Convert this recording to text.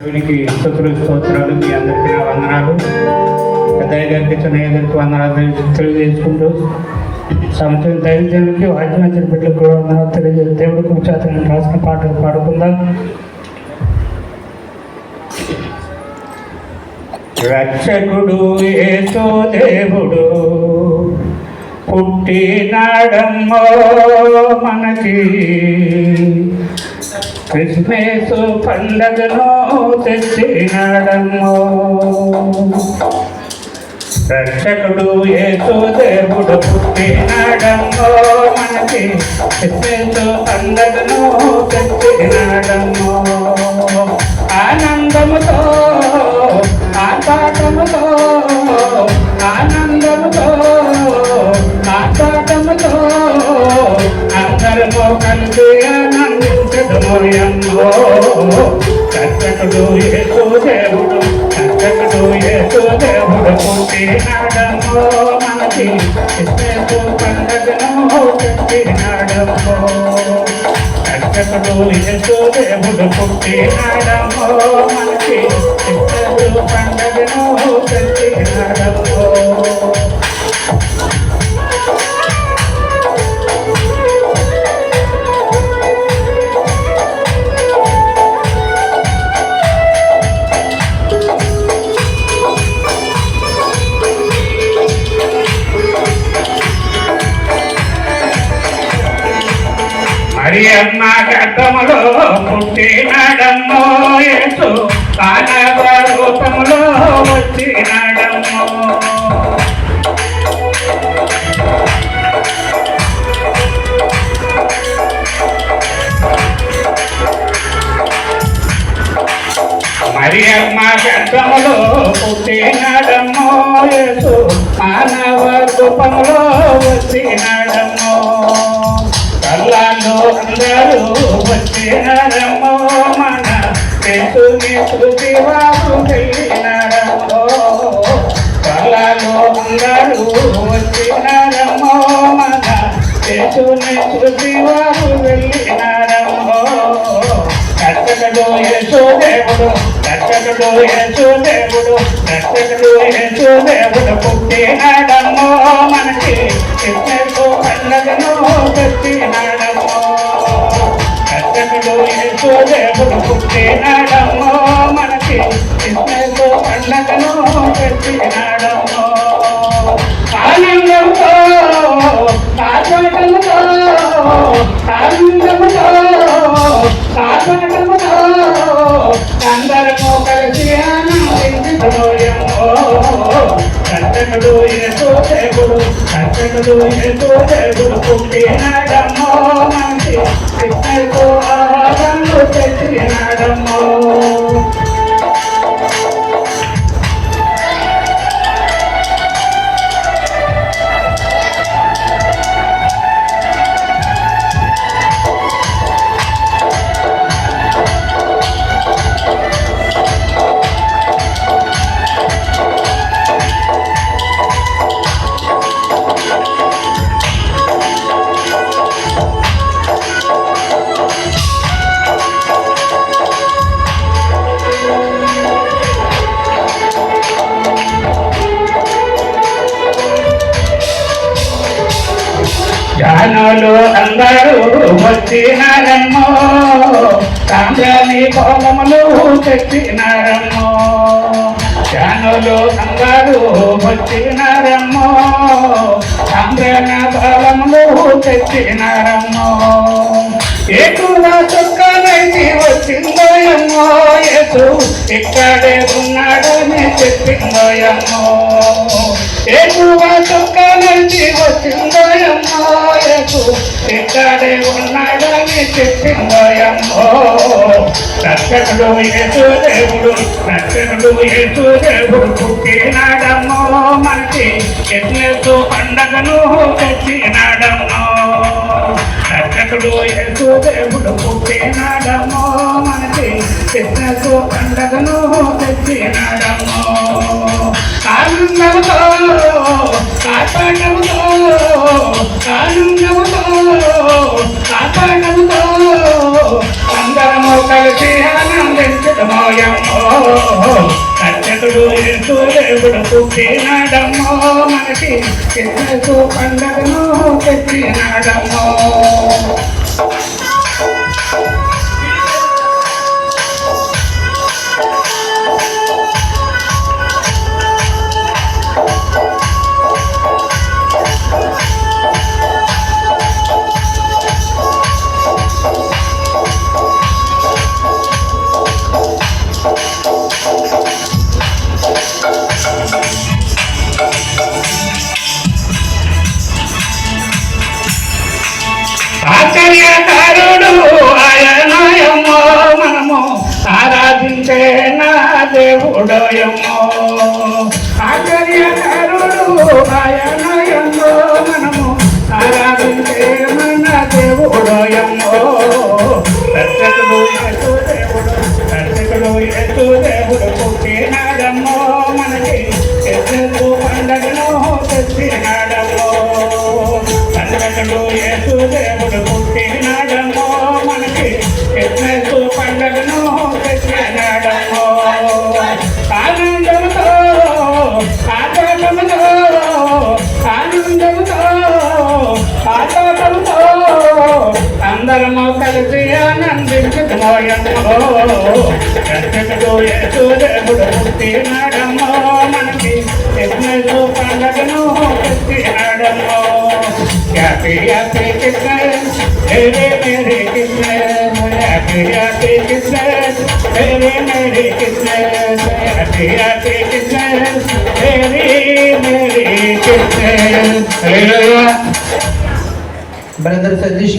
దేవునికి స్తుతులు స్తోత్రాలు. మీ అందరికీ నా వందనాలు. పెద్దయ్య గారికి చిన్నయ్య గారికి వందనాలు తెలియజేసుకుంటూ సంవత్సరం దైవజనులకి వాద్యమంత్రి బిడ్డలకు కూడా వందనాలు తెలియజేసి దేవుడికి చేతను రాసిన పాటలు పాడుకుందాం. రక్షకుడు యేసు దేవుడు పుట్టినాడమ్మో మనకి, క్రిస్మస్ పండగను తెచ్చినాడమ్మో. రక్షకుడు యేసు దేవుడు పుట్టినాడమ్మో మనకి, క్రిస్మస్ పండగను తెచ్చినాడమ్మో. ఆనందముతో ఆటాటముతో ఆనందముతో ఆటాటముతో అందరము కలిసి ఆనందించడమో. రక్షకుడు యేసు దేవుడు, రక్షకుడు యేసు దేవుడు పుట్టినాడమ్మో మనకి, క్రిస్మస్ పండగను తెచ్చినాడమ్మో. రక్షకుడు యేసు దేవుడు పుట్టినాడమ్మో మనకి, క్రిస్మస్ పండగను తెచ్చినాడమ్మో. మరియమ్మ గర్భములో పుట్టినాడమ్మో యేసు, మానవ రూపములో వచ్చినాడమ్మో. మరియమ్మ గర్భములో పుట్టినాడమ్మో యేసు, మానవ రూపములో వచ్చినాడమ్మో. కళ్ళలో అందరూ వచ్చినారమ్మో మన యేసుని చూసి వారు వెళ్ళినారమ్మో. కళ్ళలో అందరూ వచ్చినారమ్మో మన యేసుని చూసి వారు వెళ్ళినారమ్మో. రక్షకుడు యేసు దేవుడు, రక్షకుడు యేసు దేవుడు, రక్షకుడు యేసు దేవుడు పుట్టినాడమ్మో మనకి, క్రిస్మస్ పండగను తెచ్చినాడమ్మో. రక్షకుడు యేసు దేవుడు పుట్టినాడమ్మో మనకి, క్రిస్మస్ పండగను తెచ్చినాడమ్మో. ఆనందంతో ఆనందముతో ఆనందముతో ఆనందముతో అందరము కలిసి ఆనందించడమో. రక్షకుడు యేసు దేవుడు, రక్షకుడు యేసు దేవుడు పుట్టినాడమ్మో మనకి, క్రిస్మస్ ఆరాధనలు తెచ్చినాడమ్మో. జానులు అందరూ వచ్చినారమ్మో, సాంబ్రాణి కోలములు తెచ్చినారమ్మో. జానులు అందరూ వచ్చినారమ్మో, సాంబ్రాణి కోలములు తెచ్చినారమ్మో. ఎక్కువ చుక్కలైతే వచ్చిందోయమ్మో యేసు, ఇక్కడే ఉన్నాడని చెప్పిందోయమ్మో. ఎక్కువ చుక్కలైతే వచ్చిందోయమ్మో యేసు, ఇక్కడే ఉన్నాడని చెప్పిందోయమ్మో. రక్షకుడు యేసు దేవుడు, రక్షకుడు యేసు దేవుడు పుట్టినాడమ్మో మనకి, క్రిస్మస్ పండగను తెచ్చినాడమ్మో. రక్షకుడు యేసు దేవుడు పుట్టినాడమ్మో మనకి, క్రిస్మస్ పండగను తెచ్చినాడమ్మో. ఆనందముతో ఆటముతో ఆనందముతో ఆటముతో అందరము కలిసి ఆనందించ జన్మించడమోయమ్మో రక్షకుడు యేసు దేవుడు పుట్టినాడమ్మో మనకి క్రిస్మస్ పండగను తెచ్చినాడమ్మో ఆశ్చర్యకారుడు ఆయనయమ్మో మనము ఆరాధించే నా దేవుడోయమ్మో ఆశ్చర్యకారుడు ఆయనయమ్మో మనము ఆరాధించే మన దేవుడోయమ్మో రక్షకుడు యేసు దేవుడు రక్షకుడు యేసు దేవుడు పుట్టినాడమ్మో మనకి క్రిస్మస్ పండగను తెచ్చినాడమ్మో రక్షకుడు యేసు దేవుడు పుట్టినాడమ్మో మనకి క్రిస్మస్ పండగను తెచ్చినాడమ్మో ఆనందముతో ఆనందముతో ఆనందముతో ఆనందముతో అందరము కలిసి ఆనందించుమోయమ్మో రక్షకుడు యేసు దేవుడు పుట్టినాడమ్మో మనకి క్రిస్మస్ పండగను తెచ్చినాడమ్మో happy happy Christmas merry merry Christmas happy happy Christmas merry merry Christmas happy happy Christmas merry merry Christmas brother Satish